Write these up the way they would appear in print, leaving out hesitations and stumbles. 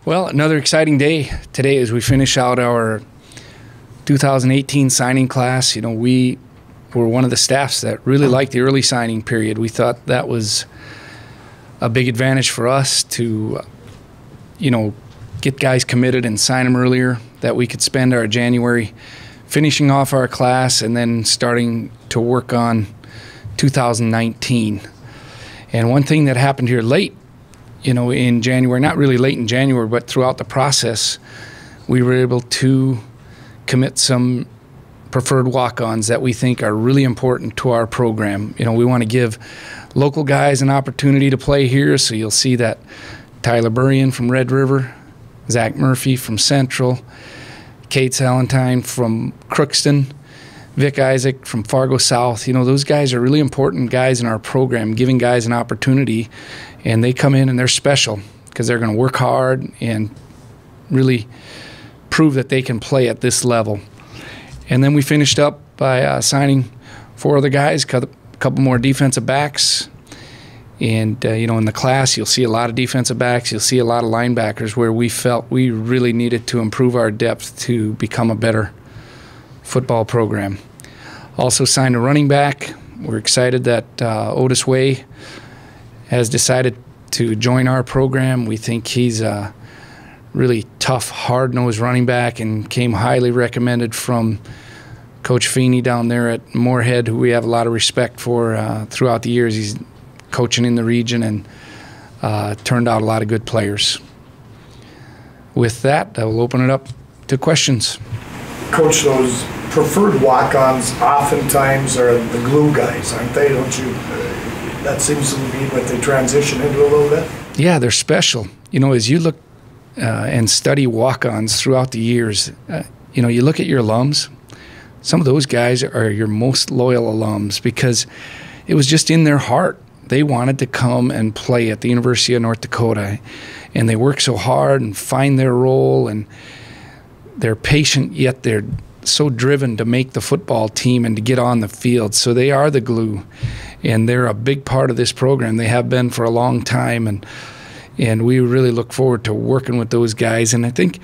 Well, another exciting day today as we finish out our 2018 signing class. We were one of the staffs that really liked the early signing period. We thought that was a big advantage for us to, get guys committed and sign them earlier, that we could spend our January finishing off our class and then starting to work on 2019. And one thing that happened here late, in January, not really late in January, but throughout the process, we were able to commit some preferred walk-ons that we think are really important to our program. We want to give local guys an opportunity to play here, so you'll see that Tyler Burrian from Red River, Zach Murphy from Central, Kate Salentine from Crookston, Vic Isaac from Fargo South. Those guys are really important guys in our program, giving guys an opportunity, and they come in and they're special because they're going to work hard and really prove that they can play at this level. And then we finished up by signing 4 other guys, a couple more defensive backs. And, in the class, you'll see a lot of defensive backs. You'll see a lot of linebackers where we felt we really needed to improve our depth to become a better football program. Also signed a running back. We're excited that Otis Way has decided to join our program. We think he's a really tough, hard-nosed running back and came highly recommended from Coach Feeney down there at Moorhead, who we have a lot of respect for throughout the years. He's coaching in the region and turned out a lot of good players. With that, I will open it up to questions. Coach, those preferred walk-ons oftentimes are the glue guys, aren't they? Don't you? That seems to be what they transition into a little bit. Yeah, they're special. As you look and study walk-ons throughout the years, you look at your alums. Some of those guys are your most loyal alums because it was just in their heart. They wanted to come and play at the University of North Dakota, and they work so hard and find their role, and they're patient, yet they're so driven to make the football team and to get on the field. So they are the glue, and they're a big part of this program. They have been for a long time, and we really look forward to working with those guys. And I think,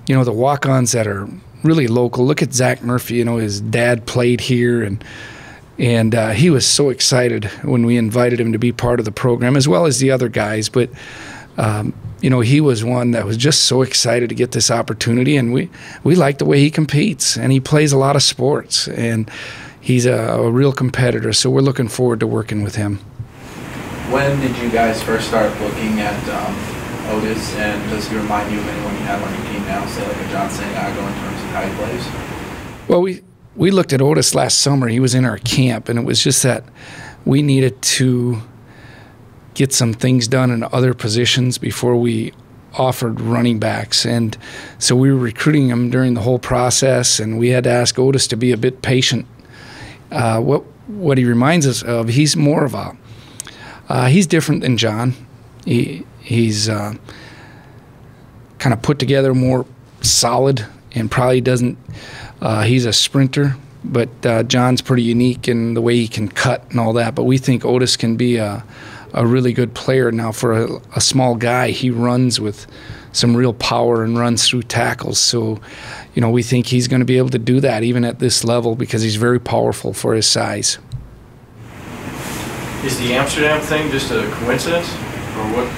the walk-ons that are really local, look at Zach Murphy. His dad played here, and he was so excited when we invited him to be part of the program, as well as the other guys. But he was one that was just so excited to get this opportunity, and we like the way he competes, and he plays a lot of sports, and he's a real competitor, so we're looking forward to working with him. When did you guys first start looking at Otis, and does he remind you of anyone you have on your team now, say like a John Santiago in terms of how he plays? Well, we looked at Otis last summer. He was in our camp, and it was just that we needed to get some things done in other positions before we offered running backs. And so we were recruiting him during the whole process, and we had to ask Otis to be a bit patient. What he reminds us of, he's more of he's different than John. He's kind of put together, more solid, and probably doesn't he's a sprinter, but John's pretty unique in the way he can cut and all that. But we think Otis can be a really good player. Now, for a small guy, he runs with some real power and runs through tackles. So, we think he's going to be able to do that even at this level because he's very powerful for his size. Is the Amsterdam thing just a coincidence, or what?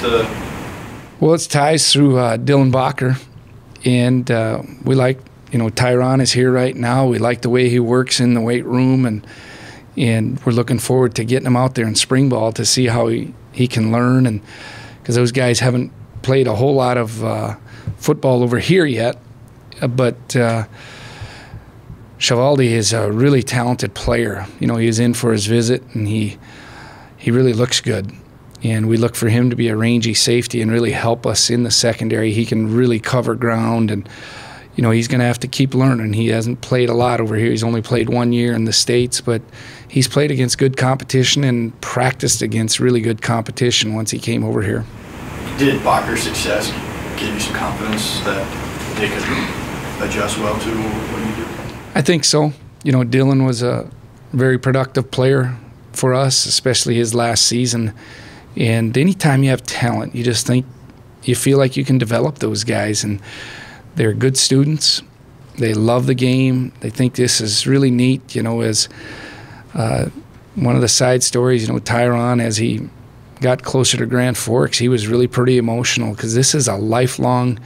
Well, it's ties through Dylan Bacher, and we like. Tyron is here right now. We like the way he works in the weight room, and we're looking forward to getting him out there in spring ball to see how he can learn, and because those guys haven't played a whole lot of football over here yet. But Shivaldi is a really talented player. He was in for his visit, and he really looks good. And we look for him to be a rangy safety and really help us in the secondary. He can really cover ground, and he's going to have to keep learning. He hasn't played a lot over here. He's only played 1 year in the States, but he's played against good competition and practiced against really good competition once he came over here. Did Bacher's success give you some confidence that they could adjust well to what you do? I think so. Dylan was a very productive player for us, especially his last season. And anytime you have talent, you just think you feel like you can develop those guys, and they're good students. They love the game. They think this is really neat. As one of the side stories, Tyron, as he got closer to Grand Forks, he was really pretty emotional because this is a lifelong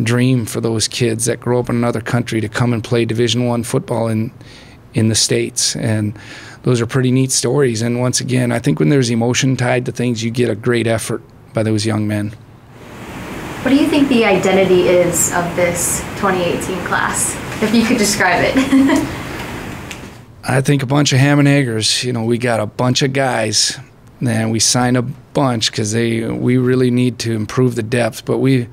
dream for those kids that grow up in another country to come and play Division I football in the States. And those are pretty neat stories. And once again, I think when there's emotion tied to things, you get a great effort by those young men. What do you think the identity is of this 2018 class, if you could describe it? I think a bunch of ham and eggers. We got a bunch of guys, and we signed a bunch because we really need to improve the depth, but we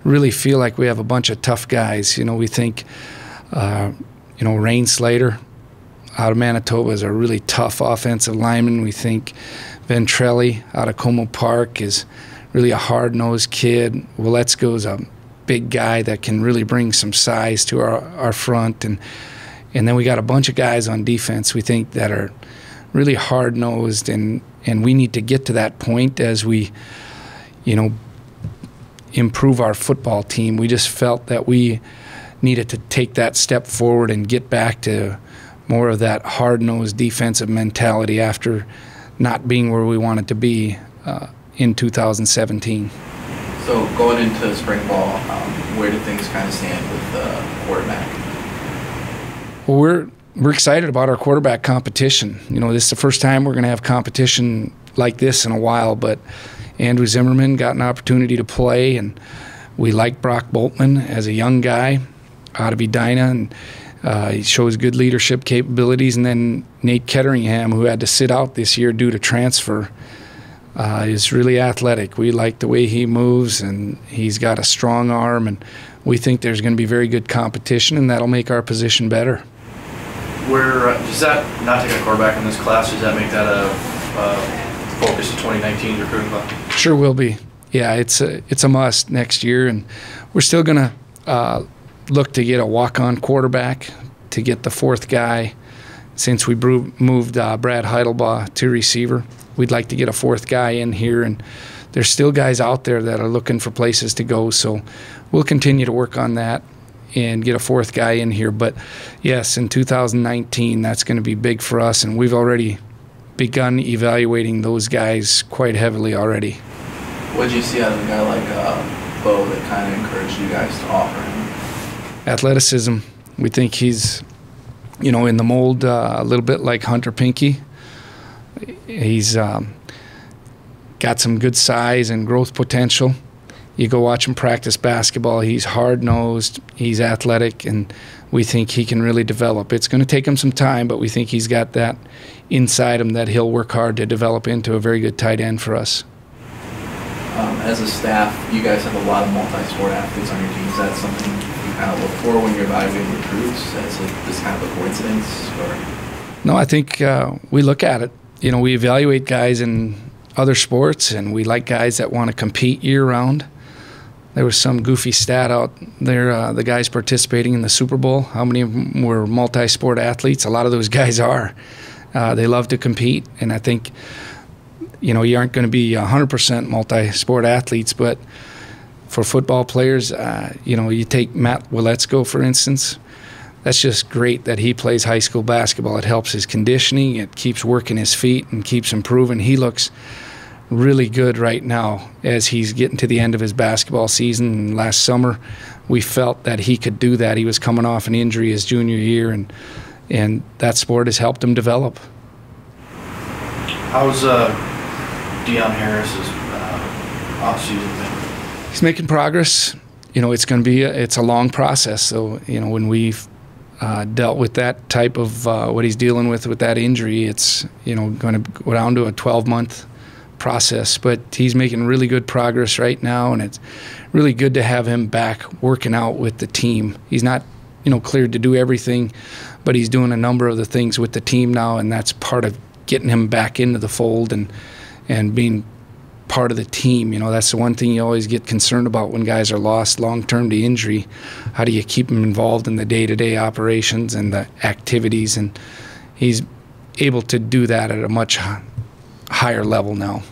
really feel like we have a bunch of tough guys. We think, Rain Slater out of Manitoba is a really tough offensive lineman. We think Ventrelli out of Como Park is really a hard-nosed kid. Waletzko's a big guy that can really bring some size to our front. And then we got a bunch of guys on defense we think that are really hard-nosed, and we need to get to that point as we, improve our football team. We just felt that we needed to take that step forward and get back to more of that hard-nosed defensive mentality after not being where we wanted to be in 2017. So going into spring ball, where do things kind of stand with the quarterback? Well, we're excited about our quarterback competition. This is the first time we're going to have competition like this in a while, but Andrew Zimmerman got an opportunity to play, and we like Brock Boltman as a young guy out of Edina, and he shows good leadership capabilities. And then Nate Ketteringham, who had to sit out this year due to transfer, is really athletic. We like the way he moves, and he's got a strong arm, and we think there's going to be very good competition, and that'll make our position better. Does that, not taking a quarterback in this class, does that make that a focus of 2019 recruiting class? Sure will be. Yeah, it's a must next year, and we're still going to look to get a walk-on quarterback to get the fourth guy. Since we moved Brad Heidelbaugh to receiver, we'd like to get a fourth guy in here, and there's still guys out there that are looking for places to go, so we'll continue to work on that and get a fourth guy in here. But yes, in 2019, that's going to be big for us, and we've already begun evaluating those guys quite heavily already. What did you see out of a guy like Bo that kind of encouraged you guys to offer him? Athleticism. We think he's, in the mold a little bit like Hunter Pinkey. He's got some good size and growth potential. You go watch him practice basketball. He's hard-nosed, he's athletic, and we think he can really develop. It's going to take him some time, but we think he's got that inside him that he'll work hard to develop into a very good tight end for us. As a staff, you guys have a lot of multi-sport athletes on your team. Is that something you kind of look for when you're evaluating recruits? As this kind of a coincidence? Or? No, I think we look at it. We evaluate guys in other sports, and we like guys that want to compete year-round. There was some goofy stat out there, the guys participating in the Super Bowl, how many of them were multi-sport athletes? A lot of those guys are. They love to compete, and I think, you aren't going to be 100% multi-sport athletes, but for football players, you take Matt Waletzko, for instance. That's just great that he plays high school basketball. It helps his conditioning. It keeps working his feet and keeps improving. He looks really good right now as he's getting to the end of his basketball season. Last summer, we felt that he could do that. He was coming off an injury his junior year, and that sport has helped him develop. How's Deion Harris's off-season been? He's making progress. It's going to be it's a long process. So when we've dealt with that type of what he's dealing with that injury, it's going to go down to a 12-month process. But he's making really good progress right now, and it's really good to have him back working out with the team. He's not cleared to do everything, but he's doing a number of the things with the team now, and that's part of getting him back into the fold and being part of the team. That's the one thing you always get concerned about when guys are lost long-term to injury. How do you keep them involved in the day-to-day operations and the activities? And he's able to do that at a much higher level now.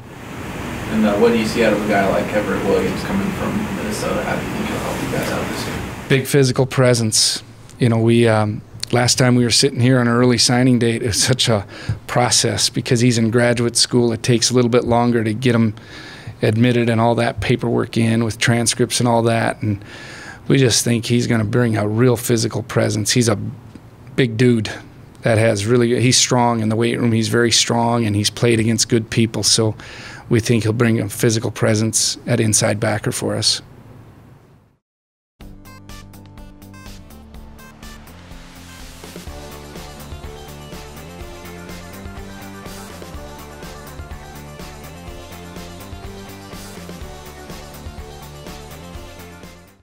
And what do you see out of a guy like Everett Williams coming from Minnesota? How do you think he'll help you guys out this year? Big physical presence. You know, we last time we were sitting here on our early signing date, it was such a process because he's in graduate school. It takes a little bit longer to get him admitted and all that paperwork in with transcripts and all that. And we just think he's going to bring a real physical presence. He's a big dude that has really, he's strong in the weight room. He's very strong, and he's played against good people. So we think he'll bring a physical presence at inside backer for us.